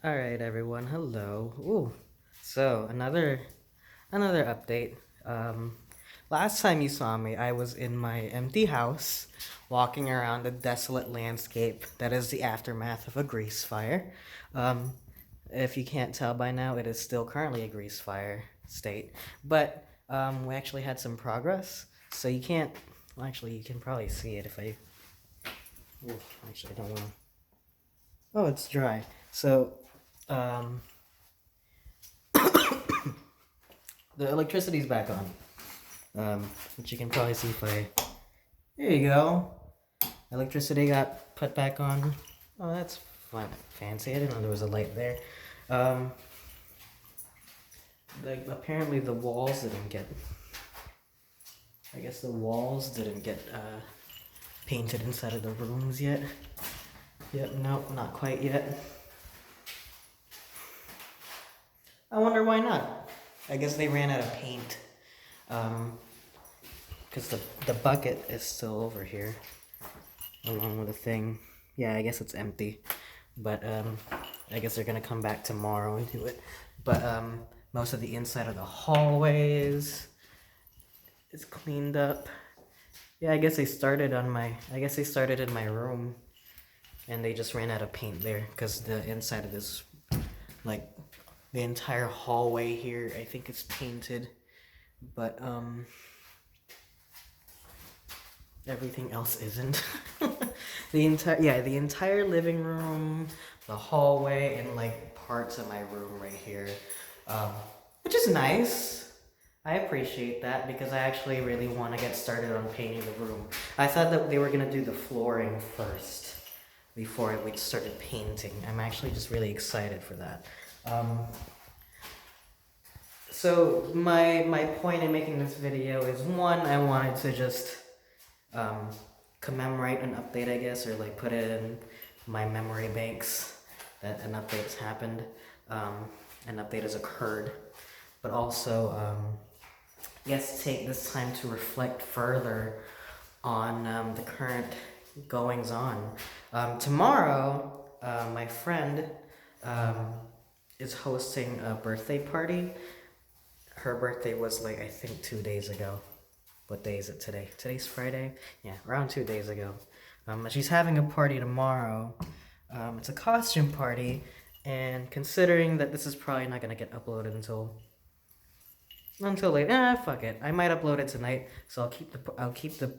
All right, everyone. Hello. Ooh. So another update. Um, Last time you saw me, I was in my empty house, walking around the desolate landscape that is the aftermath of a grease fire. Um, if you can't tell by now, it is still currently a grease fire state, but we actually had some progress. So you can't. Well, actually, you can probably see it if I. Ooh, actually, I don't want to. Oh, it's dry. So, um, the electricity's back on, which you can probably see if I. There you go. Electricity got put back on. Oh, that's fun. Fancy. I didn't know there was a light there. Um, apparently the walls didn't get. I guess the walls didn't get painted inside of the rooms yet. Yep. Nope. Not quite yet. I wonder why not. I guess they ran out of paint. Because the bucket is still over here, along with the thing. Yeah, I guess it's empty. But I guess they're gonna come back tomorrow and do it. But most of the inside of the hallways is cleaned up. Yeah, I guess they started on my. I guess they started in my room, and they just ran out of paint there because the inside of this, like, the entire hallway here, I think it's painted, but everything else isn't. The entire living room, the hallway, and like parts of my room right here, um, which is nice. I appreciate that because I actually really want to get started on painting the room. I thought that they were gonna do the flooring first before we started painting. I'm actually just really excited for that. Um, so my point in making this video is, one, I wanted to just um, commemorate an update, I guess, or like put it in my memory banks that an update has happened, an update has occurred, but also, yes, take this time to reflect further on the current goings on. Tomorrow, my friend um, is hosting a birthday party. Her birthday was like, I think, 2 days ago. What day is it today? Today's Friday? Yeah, around 2 days ago. She's having a party tomorrow. It's a costume party, and considering that this is probably not gonna get uploaded until late, fuck it. I might upload it tonight, so I'll keep the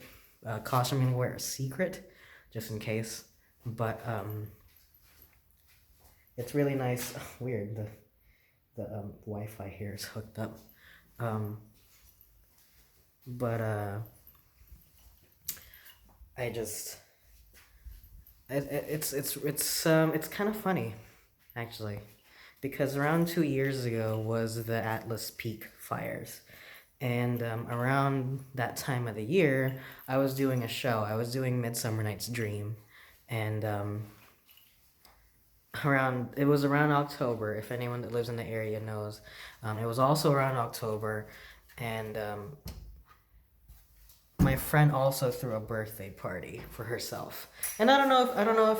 costuming wear a secret, just in case. But it's really nice. Weird. The Wi-Fi here is hooked up. Um, but I just it's kind of funny, actually, because around 2 years ago was the Atlas Peak fires, and around that time of the year, I was doing a show. I was doing Midsummer Night's Dream, and around it was around October. If anyone that lives in the area knows, it was also around October, and my friend also threw a birthday party for herself, and I don't know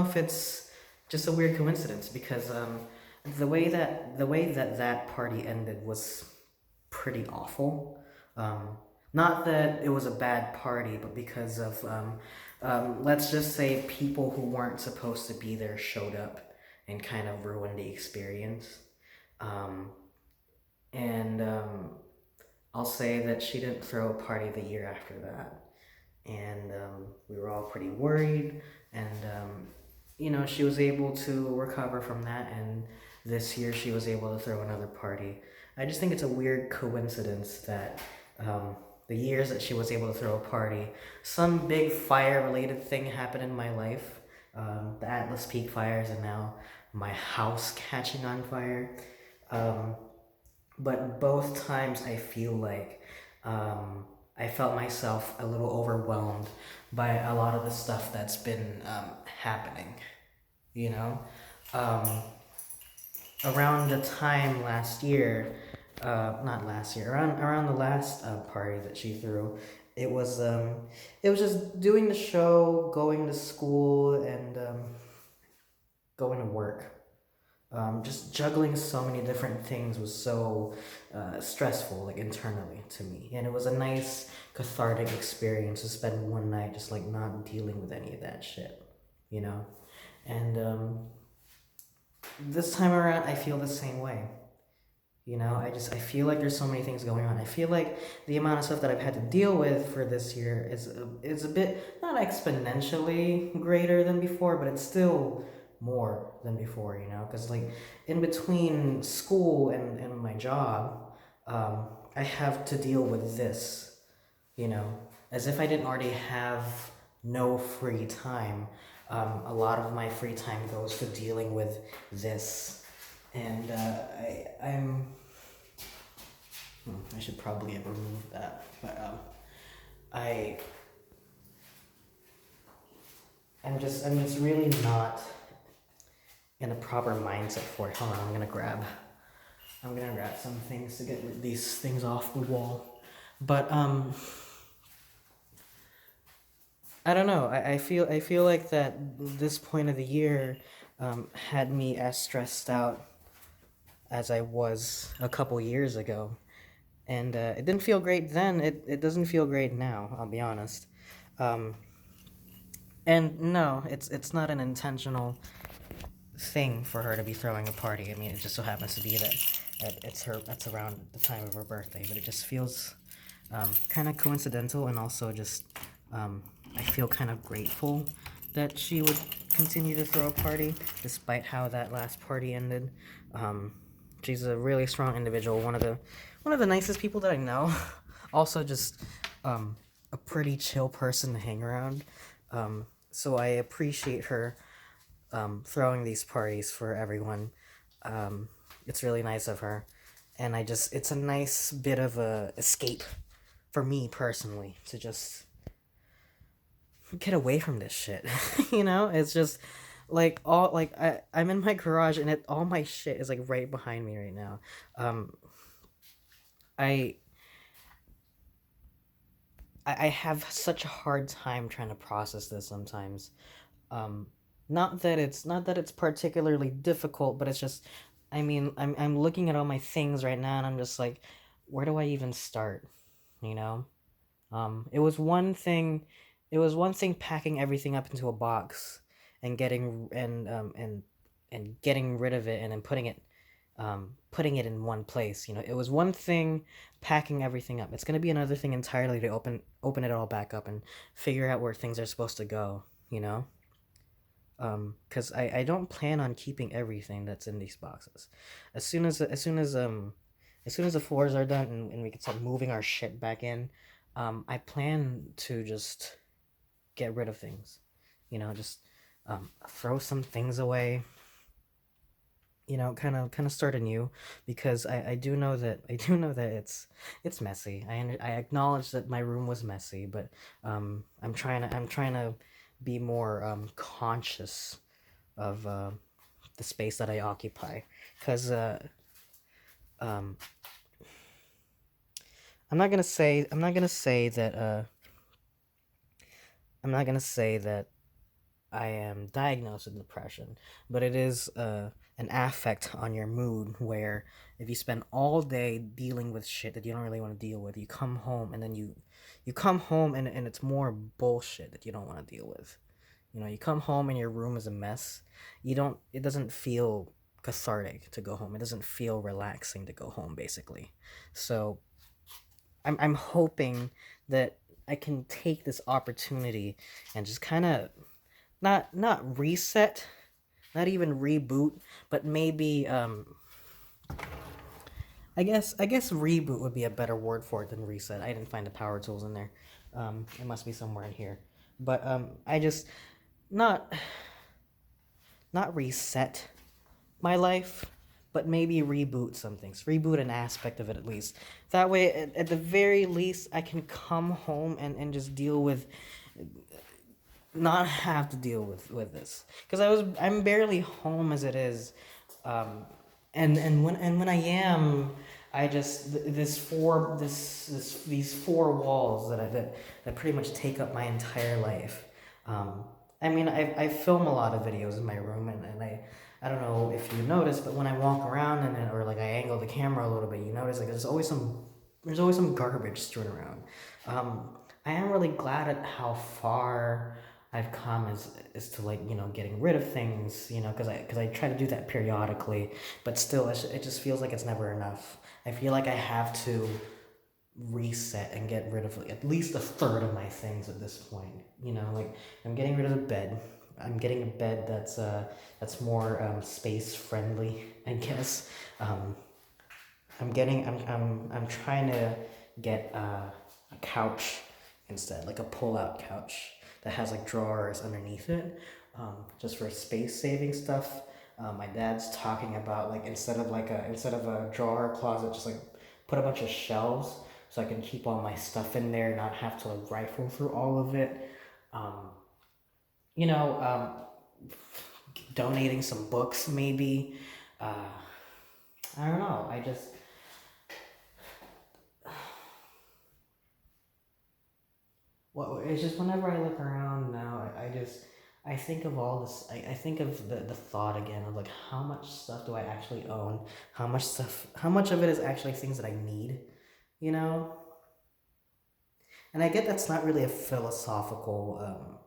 if it's just a weird coincidence because the way that party ended was pretty awful. Not that it was a bad party, but because of let's just say people who weren't supposed to be there showed up and kind of ruined the experience. Um, and I'll say that she didn't throw a party the year after that. And we were all pretty worried. And, she was able to recover from that. And this year she was able to throw another party. I just think it's a weird coincidence that the years that she was able to throw a party, some big fire related thing happened in my life. The Atlas Peak fires, and now my house catching on fire. Um, but both times I feel like I felt myself a little overwhelmed by a lot of the stuff that's been happening. You know, um, around the time last year, not last year, around the last party that she threw, it was it was just doing the show, going to school, and going to work. Just juggling so many different things was so stressful, like internally to me. And it was a nice cathartic experience to spend one night just like not dealing with any of that shit, you know? And this time around, I feel the same way. You know, I feel like there's so many things going on. I feel like the amount of stuff that I've had to deal with for this year is a bit not exponentially greater than before, but it's still more than before. You know, because like in between school and my job, I have to deal with this. You know, as if I didn't already have no free time. A lot of my free time goes to dealing with this, and I should probably have removed that, but I I'm just really not in a proper mindset for it. Hold on, I'm gonna grab some things to get these things off the wall, but I don't know. I feel like that this point of the year had me as stressed out as I was a couple years ago. And it didn't feel great then. It doesn't feel great now, I'll be honest. Um, and no, it's not an intentional thing for her to be throwing a party. I mean, it just so happens to be that that's around the time of her birthday, but it just feels kind of coincidental, and also just I feel kind of grateful that she would continue to throw a party despite how that last party ended. Um, she's a really strong individual, one of the nicest people that I know. Also, just a pretty chill person to hang around. So I appreciate her throwing these parties for everyone. It's really nice of her, and it's a nice bit of a escape for me personally to just get away from this shit. You know, it's just like I'm in my garage, and all my shit is like right behind me right now. Um, I I have such a hard time trying to process this sometimes. Um, not that it's particularly difficult, but it's just, I mean, I'm looking at all my things right now, and I'm just like, where do I even start? You know, it was one thing, packing everything up into a box and getting rid of it, and then putting it in one place. You know, it was one thing packing everything up. It's gonna be another thing entirely to open it all back up and figure out where things are supposed to go. You know, because I don't plan on keeping everything that's in these boxes. As soon as the floors are done, and we can start moving our shit back in, I plan to just get rid of things. You know, just throw some things away. You know, kind of start anew, because I do know that it's messy. I acknowledge that my room was messy, but I'm trying to be more conscious of the space that I occupy, because um I'm not gonna say that I'm not gonna say that I am diagnosed with depression, but it is an affect on your mood, where if you spend all day dealing with shit that you don't really want to deal with, you come home, and then you come home, and it's more bullshit that you don't want to deal with. You know, you come home and your room is a mess. It doesn't feel cathartic to go home. It doesn't feel relaxing to go home, basically. So I'm hoping that I can take this opportunity and just kind of not reset, not even reboot, but maybe I guess reboot would be a better word for it than reset. I didn't find the power tools in there. It must be somewhere in here. But I just not not reset my life, but maybe reboot some things, reboot an aspect of it at least. That way, at the very least, I can come home and just deal with, not have to deal with this, because I'm barely home as it is, and when I am, I just these four walls that pretty much take up my entire life. I mean, I film a lot of videos in my room, and I don't know if you notice, but when I walk around and or like I angle the camera a little bit, you notice like there's always some garbage strewn around. I am really glad at how far I've come as to like getting rid of things, because I try to do that periodically, but still it just feels like it's never enough. I feel like I have to reset and get rid of like at least a third of my things at this point. Like I'm getting rid of the bed. I'm getting a bed that's more space friendly, I guess. Um, I'm trying to get a couch instead, like a pull-out couch that has like drawers underneath it, just for space saving stuff. My dad's talking about like instead of a drawer or closet, just like put a bunch of shelves so I can keep all my stuff in there, not have to like rifle through all of it. Um, you know, Donating some books maybe. Uh, I don't know. It's just whenever I look around now, I think of all this. I think of the thought again of like how much stuff do I actually own? How much of it is actually things that I need? You know, and I get that's not really a philosophical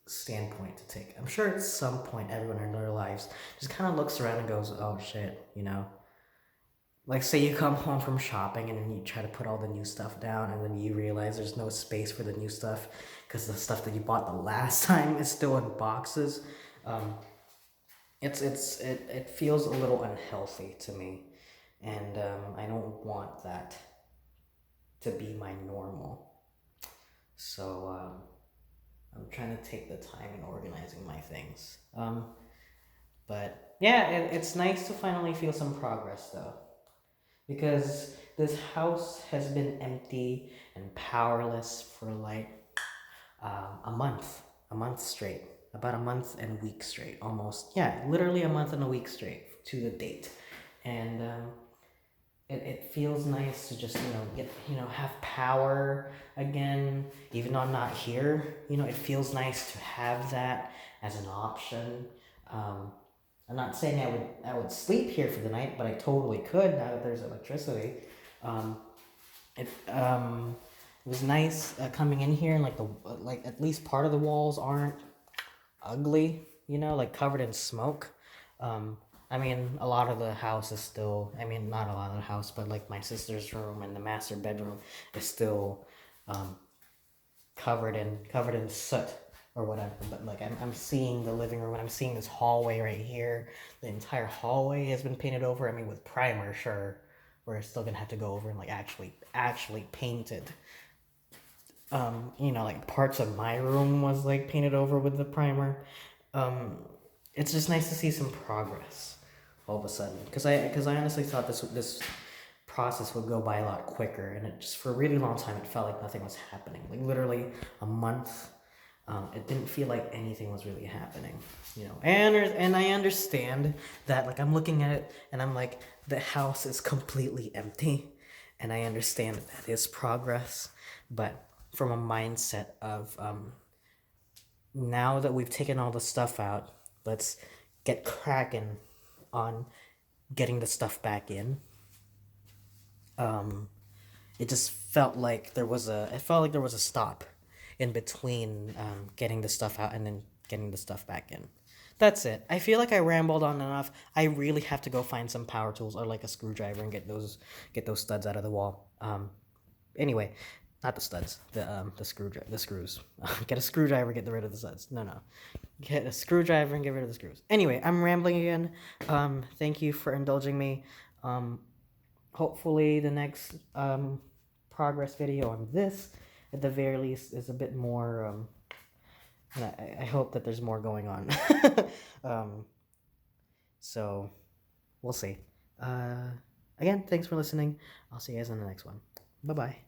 standpoint to take. I'm sure at some point everyone in their lives just kind of looks around and goes, "Oh shit." Like say you come home from shopping and then you try to put all the new stuff down and then you realize there's no space for the new stuff because the stuff that you bought the last time is still in boxes. Um, it feels a little unhealthy to me, and I don't want that to be my normal. So I'm trying to take the time in organizing my things. But yeah, it's nice to finally feel some progress though, because this house has been empty and powerless for like a month straight, about a month and a week straight, almost. Yeah, literally a month and a week straight to the date, and it feels nice to just get have power again, even though I'm not here. It feels nice to have that as an option. Um, I'm not saying I would sleep here for the night, but I totally could now that there's electricity. Um, it was nice coming in here and like at least part of the walls aren't ugly, like covered in smoke. Um, I mean, a lot of the house is still. I mean, not a lot of the house, but like my sister's room and the master bedroom is still um, covered in soot or whatever. But like I'm seeing the living room and I'm seeing this hallway right here. The entire hallway has been painted over. I mean, with primer, sure. We're still gonna have to go over and like actually paint it. Like parts of my room was like painted over with the primer. Um, it's just nice to see some progress all of a sudden, because I honestly thought this process would go by a lot quicker, and it just for a really long time it felt like nothing was happening. Like literally a month, it didn't feel like anything was really happening. And I understand that like I'm looking at it and I'm like the house is completely empty, and I understand that is progress, but from a mindset of now that we've taken all the stuff out, let's get cracking on getting the stuff back in. Um, it just felt like there was a stop in between getting the stuff out and then getting the stuff back in. That's it. I feel like I rambled on enough. I really have to go find some power tools or like a screwdriver and get those studs out of the wall. Anyway, not the studs, the screws. Get a screwdriver, get rid of the studs. No, get a screwdriver and get rid of the screws. Anyway, I'm rambling again. Thank you for indulging me. Hopefully the next progress video on this, at the very least, is a bit more. And I hope that there's more going on. So we'll see. Again, thanks for listening. I'll see you guys in the next one. Bye bye.